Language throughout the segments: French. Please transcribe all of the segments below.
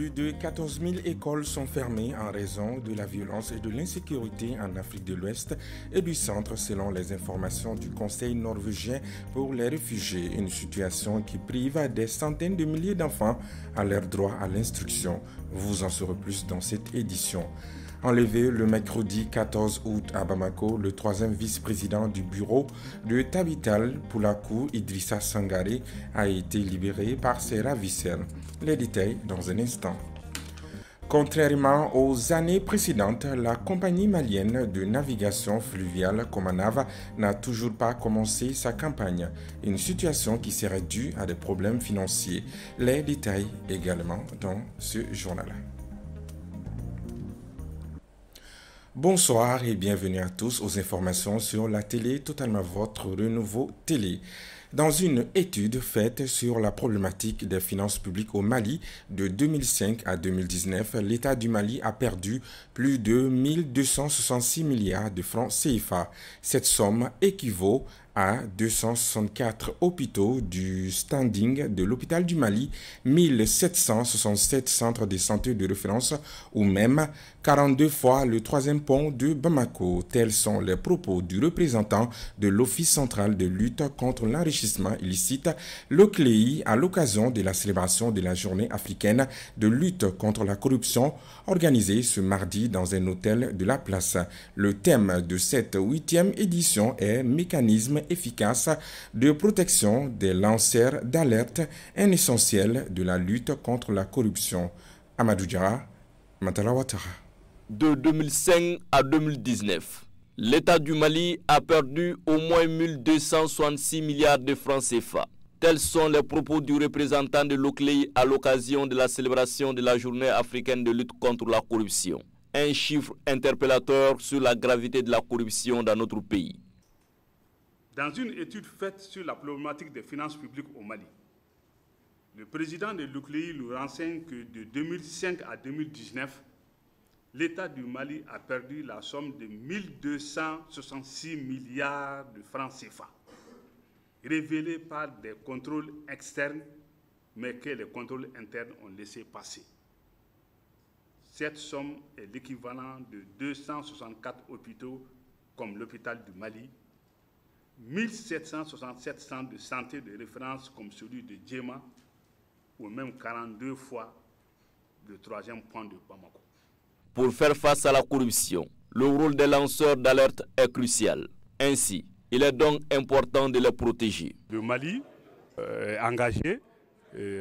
Plus de 14 000 écoles sont fermées en raison de la violence et de l'insécurité en Afrique de l'Ouest et du centre selon les informations du Conseil norvégien pour les réfugiés. Une situation qui prive des centaines de milliers d'enfants à leur droit à l'instruction. Vous en saurez plus dans cette édition. Enlevé le mercredi 14 août à Bamako, le troisième vice-président du bureau de Tabital Poulakou, Idrissa Sangaré, a été libéré par ses ravisseurs. Les détails dans un instant. Contrairement aux années précédentes, la compagnie malienne de navigation fluviale Comanav n'a toujours pas commencé sa campagne, une situation qui serait due à des problèmes financiers. Les détails également dans ce journal. Bonsoir et bienvenue à tous aux informations sur la télé, totalement votre renouveau télé. Dans une étude faite sur la problématique des finances publiques au Mali de 2005 à 2019, l'État du Mali a perdu plus de 1266 milliards de francs CFA. Cette somme équivaut à 264 hôpitaux du standing de l'hôpital du Mali, 1767 centres de santé de référence ou même 42 fois le troisième pont de Bamako. Tels sont les propos du représentant de l'Office central de lutte contre l'enrichissement illicite, l'OCLEI, à l'occasion de la célébration de la journée africaine de lutte contre la corruption organisée ce mardi dans un hôtel de la place. Le thème de cette 8e édition est « Mécanisme efficace de protection des lanceurs d'alerte, un essentiel de la lutte contre la corruption. » Amadou Diarra, Matala Ouattara. De 2005 à 2019, l'État du Mali a perdu au moins 1266 milliards de francs CFA. Tels sont les propos du représentant de l'OCLEI à l'occasion de la célébration de la journée africaine de lutte contre la corruption. Un chiffre interpellateur sur la gravité de la corruption dans notre pays. Dans une étude faite sur la problématique des finances publiques au Mali, le président de l'OCLEI nous renseigne que de 2005 à 2019, l'État du Mali a perdu la somme de 1266 milliards de francs CFA, révélés par des contrôles externes, mais que les contrôles internes ont laissé passer. Cette somme est l'équivalent de 264 hôpitaux comme l'hôpital du Mali, 1767 centres de santé de référence comme celui de Djema, ou même 42 fois le troisième point de Bamako. Pour faire face à la corruption, le rôle des lanceurs d'alerte est crucial. Ainsi, il est donc important de les protéger. Le Mali est engagé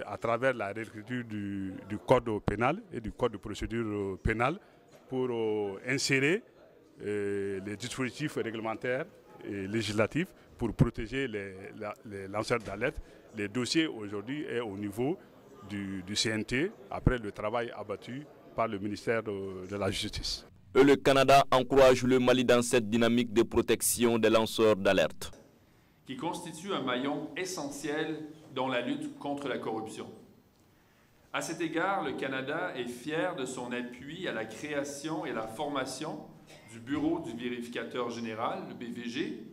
à travers la réécriture du code pénal et du code de procédure pénale pour insérer les dispositifs réglementaires et législatifs pour protéger les lanceurs d'alerte. Les dossiers aujourd'hui est au niveau du CNT après le travail abattu par le ministère de la Justice. Et le Canada encourage le Mali dans cette dynamique de protection des lanceurs d'alerte, qui constitue un maillon essentiel dans la lutte contre la corruption. À cet égard, le Canada est fier de son appui à la création et la formation du Bureau du vérificateur général, le BVG,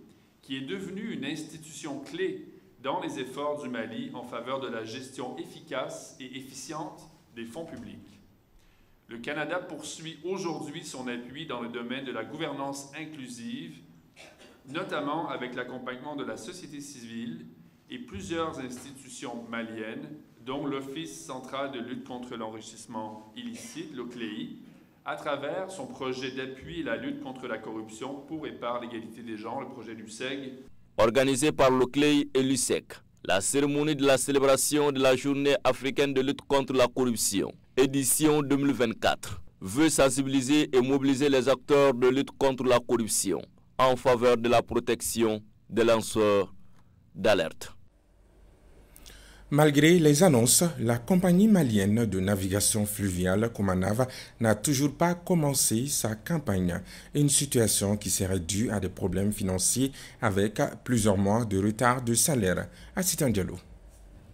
qui est devenu une institution clé dans les efforts du Mali en faveur de la gestion efficace et efficiente des fonds publics. Le Canada poursuit aujourd'hui son appui dans le domaine de la gouvernance inclusive, notamment avec l'accompagnement de la société civile et plusieurs institutions maliennes, dont l'Office central de lutte contre l'enrichissement illicite, l'OCLEI, à travers son projet d'appui à la lutte contre la corruption pour et par l'égalité des genres, le projet LUSEG. Organisé par l'OCLEI et l'USEC, la cérémonie de la célébration de la journée africaine de lutte contre la corruption, édition 2024, veut sensibiliser et mobiliser les acteurs de lutte contre la corruption en faveur de la protection des lanceurs d'alerte. Malgré les annonces, la compagnie malienne de navigation fluviale Comanav n'a toujours pas commencé sa campagne. Une situation qui serait due à des problèmes financiers avec plusieurs mois de retard de salaire. Assistant Diallo.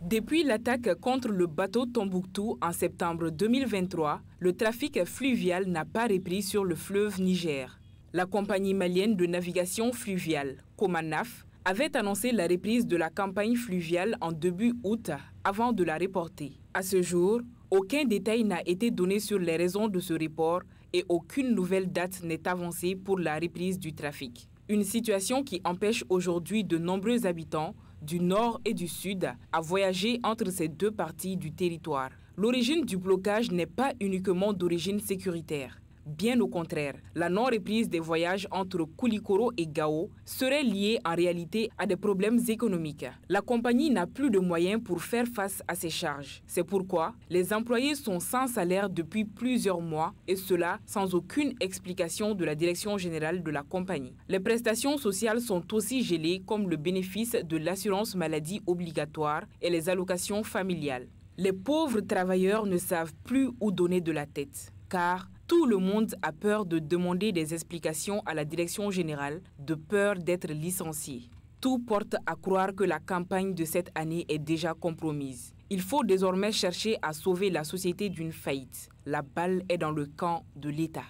Depuis l'attaque contre le bateau Tombouctou en septembre 2023, le trafic fluvial n'a pas repris sur le fleuve Niger. La compagnie malienne de navigation fluviale, Comanaf, avait annoncé la reprise de la campagne fluviale en début août avant de la reporter. À ce jour, Aucun détail n'a été donné sur les raisons de ce report et aucune nouvelle date n'est avancée pour la reprise du trafic. Une situation qui empêche aujourd'hui de nombreux habitants du nord et du sud à voyager entre ces deux parties du territoire. L'origine du blocage n'est pas uniquement d'origine sécuritaire. Bien au contraire, la non-reprise des voyages entre Koulikoro et Gao serait liée en réalité à des problèmes économiques. La compagnie n'a plus de moyens pour faire face à ses charges. C'est pourquoi les employés sont sans salaire depuis plusieurs mois et cela sans aucune explication de la direction générale de la compagnie. Les prestations sociales sont aussi gelées comme le bénéfice de l'assurance maladie obligatoire et les allocations familiales. Les pauvres travailleurs ne savent plus où donner de la tête car tout le monde a peur de demander des explications à la direction générale, de peur d'être licencié. Tout porte à croire que la campagne de cette année est déjà compromise. Il faut désormais chercher à sauver la société d'une faillite. La balle est dans le camp de l'État.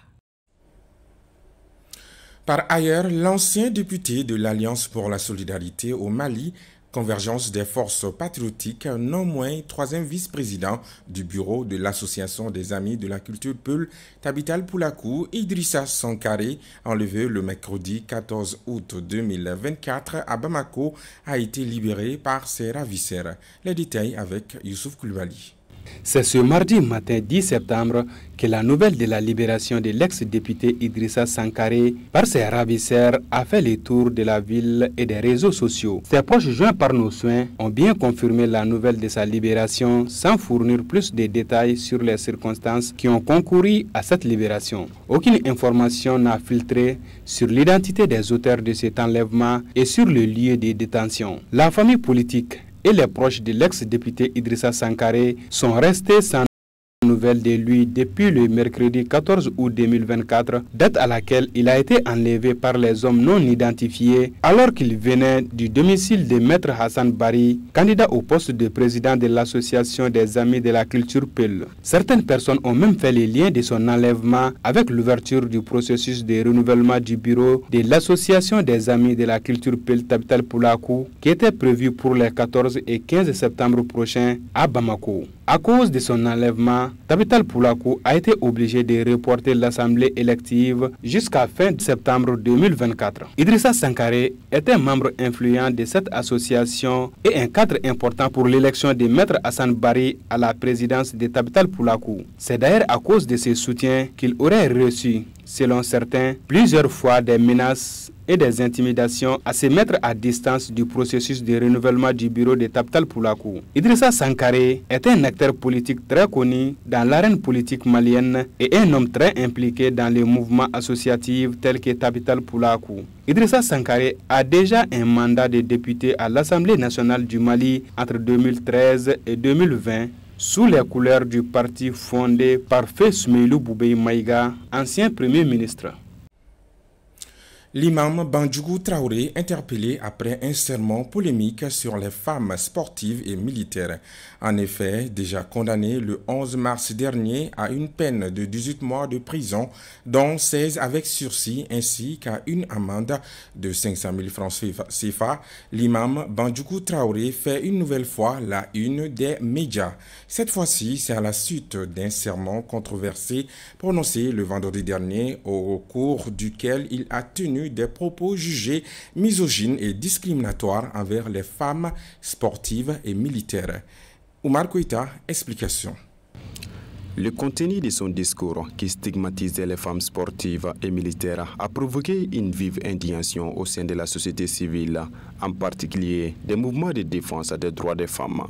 Par ailleurs, l'ancien député de l'Alliance pour la solidarité au Mali, Convergence des forces patriotiques, non moins troisième vice-président du bureau de l'Association des Amis de la Culture Peul, Tabital Poulakou, Idrissa Sankaré, enlevé le mercredi 14 août 2024 à Bamako, a été libéré par ses ravisseurs. Les détails avec Youssouf Koulibaly. C'est ce mardi matin 10 septembre que la nouvelle de la libération de l'ex-député Idrissa Sankaré par ses ravisseurs a fait le tour de la ville et des réseaux sociaux. Ses proches joints par nos soins ont bien confirmé la nouvelle de sa libération sans fournir plus de détails sur les circonstances qui ont concouru à cette libération. Aucune information n'a filtré sur l'identité des auteurs de cet enlèvement et sur le lieu de détention. La famille politique et les proches de l'ex-député Idrissa Sankaré sont restés sans nouvelles de lui depuis le mercredi 14 août 2024, date à laquelle il a été enlevé par les hommes non identifiés alors qu'il venait du domicile de Maître Hassan Bari, candidat au poste de président de l'Association des Amis de la Culture Peul. Certaines personnes ont même fait les liens de son enlèvement avec l'ouverture du processus de renouvellement du bureau de l'Association des Amis de la Culture Peul Tabital Poulakou qui était prévu pour les 14 et 15 septembre prochains à Bamako. À cause de son enlèvement, Tabital Poulakou a été obligé de reporter l'assemblée élective jusqu'à fin septembre 2024. Idrissa Sankaré était membre influent de cette association et un cadre important pour l'élection de Maître Hassan Bari à la présidence de Tabital Poulakou. C'est d'ailleurs à cause de ses soutiens qu'il aurait reçu, selon certains, plusieurs fois des menaces et des intimidations à se mettre à distance du processus de renouvellement du bureau de Tabital Poulakou. Idrissa Sankaré est un acteur politique très connu dans l'arène politique malienne et un homme très impliqué dans les mouvements associatifs tels que Tabital Poulakou. Idrissa Sankaré a déjà un mandat de député à l'Assemblée nationale du Mali entre 2013 et 2020. Sous les couleurs du parti fondé par Feu Smeilou Boubei Maïga, ancien Premier ministre. L'imam Bandjougou Traoré interpellé après un sermon polémique sur les femmes sportives et militaires. En effet, déjà condamné le 11 mars dernier à une peine de 18 mois de prison, dont 16 avec sursis, ainsi qu'à une amende de 500 000 francs CFA, l'imam Bandjougou Traoré fait une nouvelle fois la une des médias. Cette fois-ci, c'est à la suite d'un sermon controversé prononcé le vendredi dernier, au cours duquel il a tenu des propos jugés misogynes et discriminatoires envers les femmes sportives et militaires. Oumar Koïta, explication. Le contenu de son discours, qui stigmatisait les femmes sportives et militaires, a provoqué une vive indignation au sein de la société civile, en particulier des mouvements de défense des droits des femmes.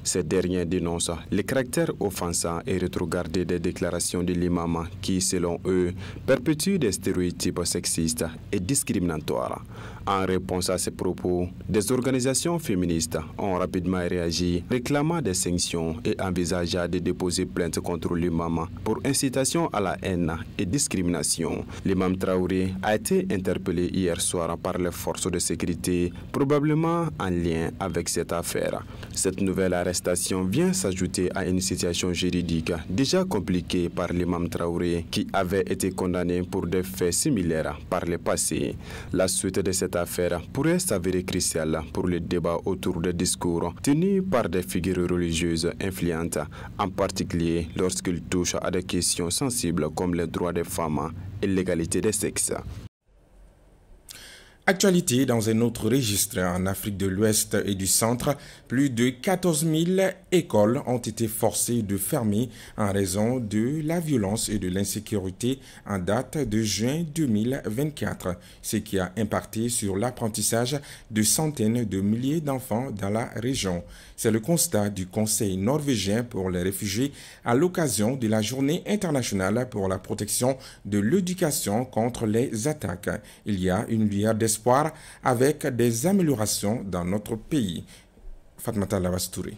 Ces derniers dénoncent le caractère offensant et rétrogradé des déclarations de l'imam qui, selon eux, perpétuent des stéréotypes sexistes et discriminatoires. En réponse à ces propos, des organisations féministes ont rapidement réagi, réclamant des sanctions et envisageant de déposer plainte contre contre l'imam pour incitation à la haine et discrimination. L'imam Traoré a été interpellé hier soir par les forces de sécurité, probablement en lien avec cette affaire. Cette nouvelle arrestation vient s'ajouter à une situation juridique déjà compliquée par l'imam Traoré qui avait été condamné pour des faits similaires par le passé. La suite de cette affaire pourrait s'avérer cruciale pour le débat autour des discours tenus par des figures religieuses influentes, en particulier lorsqu'ils touchent à des questions sensibles comme les droits des femmes et l'égalité des sexes. Actualité dans un autre registre en Afrique de l'Ouest et du Centre, plus de 14 000 écoles ont été forcées de fermer en raison de la violence et de l'insécurité en date de juin 2024, ce qui a impacté sur l'apprentissage de centaines de milliers d'enfants dans la région. C'est le constat du Conseil norvégien pour les réfugiés à l'occasion de la Journée internationale pour la protection de l'éducation contre les attaques. Il y a une lueur d'espoir avec des améliorations dans notre pays. Fatmata Lavastouré.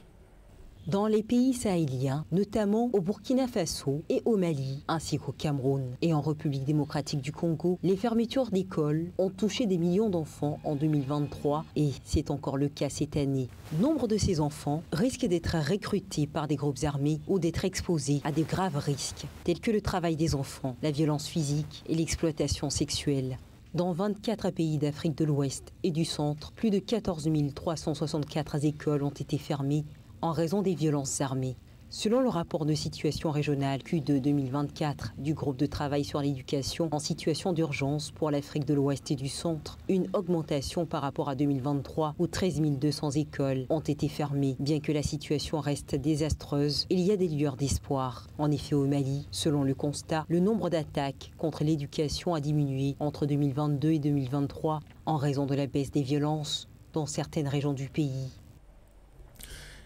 Dans les pays sahéliens, notamment au Burkina Faso et au Mali, ainsi qu'au Cameroun et en République démocratique du Congo, les fermetures d'écoles ont touché des millions d'enfants en 2023 et c'est encore le cas cette année. Nombre de ces enfants risquent d'être recrutés par des groupes armés ou d'être exposés à de graves risques, tels que le travail des enfants, la violence physique et l'exploitation sexuelle. Dans 24 pays d'Afrique de l'Ouest et du Centre, plus de 14 364 écoles ont été fermées en raison des violences armées. Selon le rapport de situation régionale Q2 2024 du groupe de travail sur l'éducation en situation d'urgence pour l'Afrique de l'Ouest et du Centre, une augmentation par rapport à 2023 où 13 200 écoles ont été fermées. Bien que la situation reste désastreuse, il y a des lueurs d'espoir. En effet, au Mali, selon le constat, le nombre d'attaques contre l'éducation a diminué entre 2022 et 2023 en raison de la baisse des violences dans certaines régions du pays.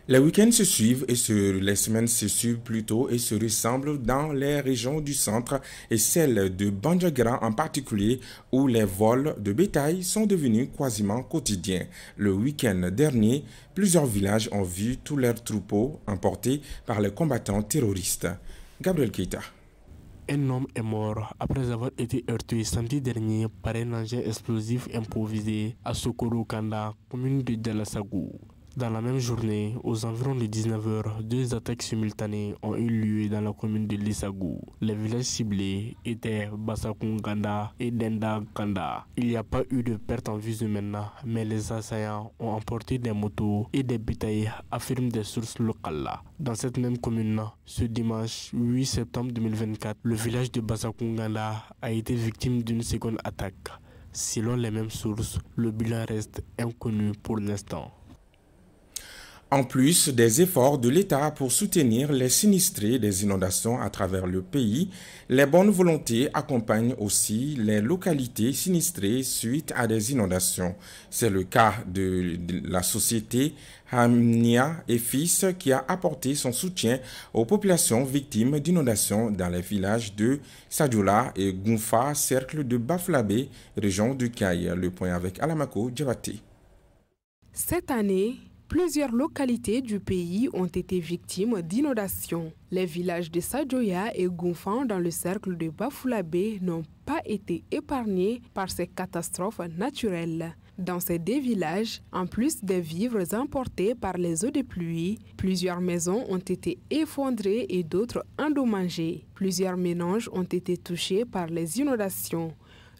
Les week-ends se suivent et les semaines se suivent plutôt et se ressemblent dans les régions du centre et celle de Bandiagara en particulier où les vols de bétail sont devenus quasiment quotidiens. Le week-end dernier, plusieurs villages ont vu tous leurs troupeaux emportés par les combattants terroristes. Gabriel Keita. Un homme est mort après avoir été heurté samedi dernier par un engin explosif improvisé à Sokoro-Kanda, commune de Dalassagou. Dans la même journée, aux environs de 19h, deux attaques simultanées ont eu lieu dans la commune de Lissagou. Les villages ciblés étaient Bassakunganda et Denda-Kanda. Il n'y a pas eu de perte en vie humaine, mais les assaillants ont emporté des motos et des bétails, affirment des sources locales. Dans cette même commune, ce dimanche 8 septembre 2024, le village de Bassakunganda a été victime d'une seconde attaque. Selon les mêmes sources, le bilan reste inconnu pour l'instant. En plus des efforts de l'État pour soutenir les sinistrés des inondations à travers le pays, les bonnes volontés accompagnent aussi les localités sinistrées suite à des inondations. C'est le cas de la société Amnia et Fils qui a apporté son soutien aux populations victimes d'inondations dans les villages de Sadioula et Gounfa, cercle de Baflabé, région du Caille. Le point avec Alamako Djabate. Cette année, plusieurs localités du pays ont été victimes d'inondations. Les villages de Sadioya et Gounfan dans le cercle de Bafulabé n'ont pas été épargnés par ces catastrophes naturelles. Dans ces deux villages, en plus des vivres emportés par les eaux de pluie, plusieurs maisons ont été effondrées et d'autres endommagées. Plusieurs ménages ont été touchés par les inondations.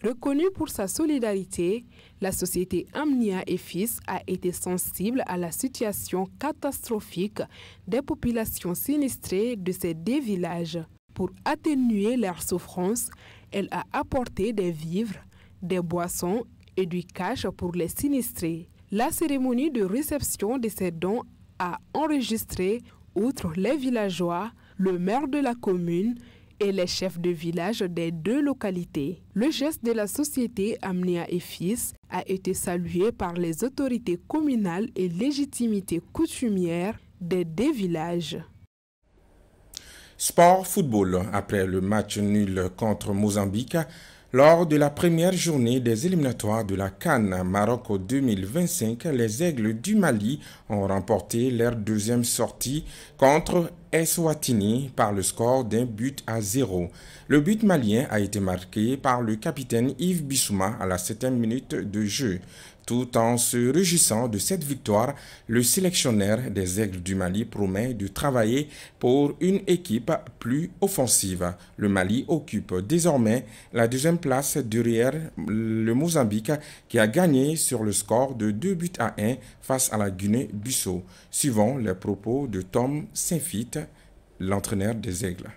Reconnue pour sa solidarité, la société Amnia et Fils a été sensible à la situation catastrophique des populations sinistrées de ces deux villages. Pour atténuer leurs souffrances, elle a apporté des vivres, des boissons et du cash pour les sinistrés. La cérémonie de réception de ces dons a enregistré, outre les villageois, le maire de la commune et les chefs de village des deux localités. Le geste de la société Amnia et Fils a été salué par les autorités communales et légitimités coutumières des deux villages. Sport football. Après le match nul contre Mozambique, Lors de la première journée des éliminatoires de la CAN Maroc 2025, les Aigles du Mali ont remporté leur deuxième sortie contre Eswatini par le score d'1-0. Le but malien a été marqué par le capitaine Yves Bissouma à la 7e minute de jeu. Tout en se réjouissant de cette victoire, le sélectionneur des Aigles du Mali promet de travailler pour une équipe plus offensive. Le Mali occupe désormais la deuxième place derrière le Mozambique qui a gagné sur le score de 2-1 face à la Guinée-Bissau, suivant les propos de Tom Saint-Fit, l'entraîneur des Aigles.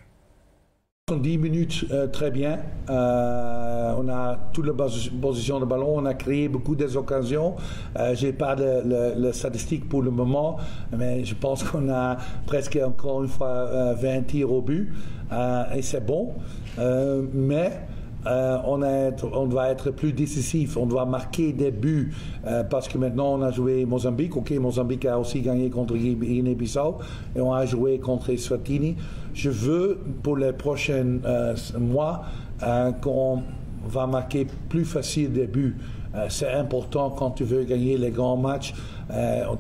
10 minutes, très bien. On a toute la position de ballon, on a créé beaucoup d'occasions. Je n'ai pas de statistiques pour le moment, mais je pense qu'on a presque encore une fois 20 tirs au but et c'est bon. Mais on doit être plus décisif, on doit marquer des buts parce que maintenant on a joué Mozambique. Ok, Mozambique a aussi gagné contre Guinée-Bissau et on a joué contre Eswatini. Je veux pour les prochains mois qu'on va marquer plus facile des buts. C'est important quand tu veux gagner les grands matchs.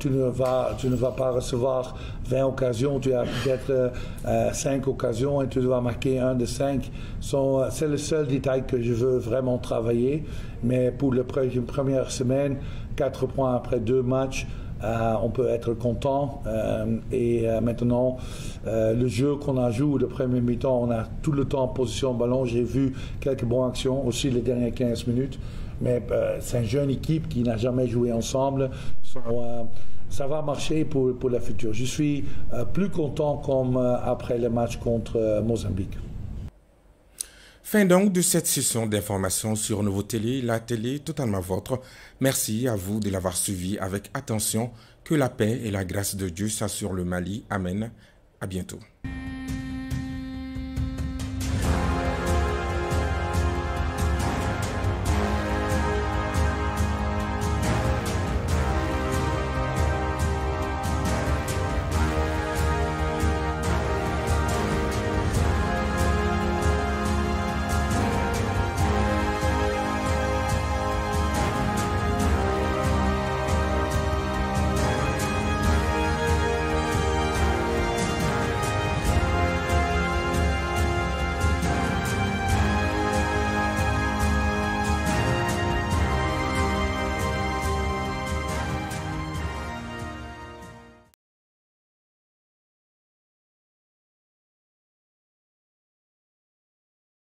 Tu ne vas pas recevoir 20 occasions, tu as peut-être 5 occasions et tu dois marquer 1 de 5. C'est le seul détail que je veux vraiment travailler. Mais pour la première semaine, 4 points après 2 matchs, on peut être content. Et maintenant, le jeu qu'on a joué, le premier mi-temps, on a tout le temps en position de ballon. J'ai vu quelques bonnes actions, aussi les dernières 15 minutes. Mais c'est une jeune équipe qui n'a jamais joué ensemble. Ça va marcher pour la future. Je suis plus content comme après le match contre Mozambique. Fin donc de cette session d'information sur Nouveau Télé, la télé totalement vôtre. Merci à vous de l'avoir suivi avec attention. Que la paix et la grâce de Dieu s'assurent le Mali. Amen. À bientôt.